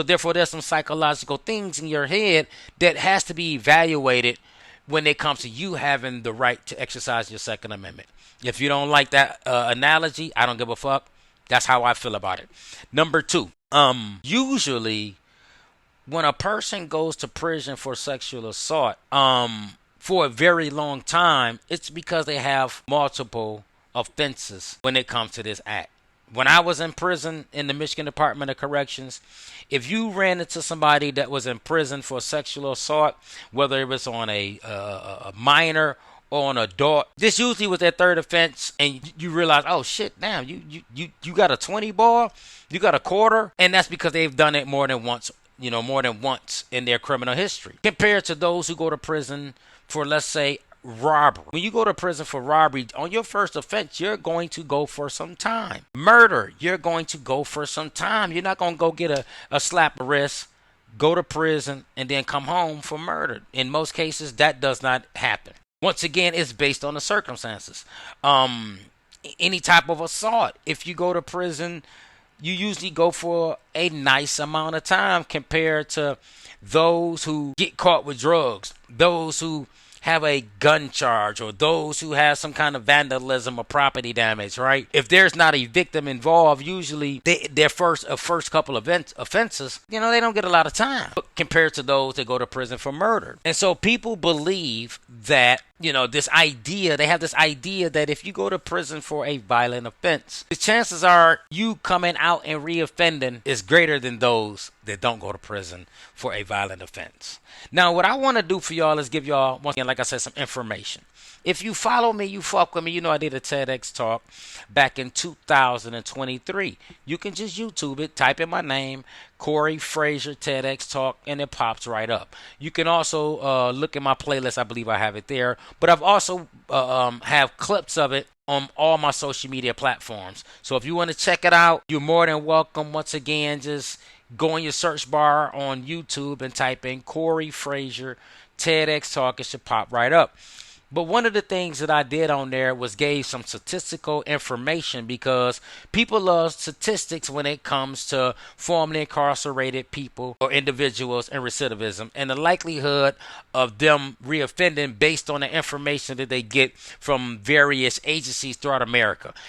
So therefore, there's some psychological things in your head that has to be evaluated when it comes to you having the right to exercise your Second Amendment. If you don't like that analogy, I don't give a fuck. That's how I feel about it. Number two, usually when a person goes to prison for sexual assault, for a very long time, it's because they have multiple offenses when it comes to this act. When I was in prison in the Michigan Department of Corrections, if you ran into somebody that was in prison for sexual assault, whether it was on a minor or an adult, this usually was their third offense, and you realize, oh shit, damn, you got a 20 ball, you got a quarter, and that's because they've done it more than once, more than once in their criminal history, compared to those who go to prison for, let's say, robbery. When you go to prison for robbery, on your first offense, you're going to go for some time. Murder, you're going to go for some time. You're not going to go get a slap of wrist, go to prison, and then come home for murder. In most cases, that does not happen. Once again, it's based on the circumstances. Any type of assault, if you go to prison, you usually go for a nice amount of time compared to those who get caught with drugs, those who have a gun charge, or those who have some kind of vandalism or property damage, right? If there's not a victim involved, usually their first couple of offenses, they don't get a lot of time compared to those that go to prison for murder. And so people believe that, they have this idea that if you go to prison for a violent offense, the chances are you coming out and reoffending is greater than those that don't go to prison for a violent offense. Now, what I want to do for y'all is give y'all, once again, like I said, some information. If you follow me, you fuck with me, I did a TEDx talk back in 2023. You can just YouTube it, type in my name, Corey Frazier TEDx talk, and it pops right up. You can also look at my playlist. I believe I have it there. But I've also have clips of it on all my social media platforms. So if you want to check it out, you're more than welcome. Once again, just go in your search bar on YouTube and type in Corey Frazier TEDx talk. It should pop right up. But one of the things that I did on there was gave some statistical information, because people love statistics when it comes to formerly incarcerated people or individuals and recidivism, and the likelihood of them reoffending based on the information that they get from various agencies throughout America.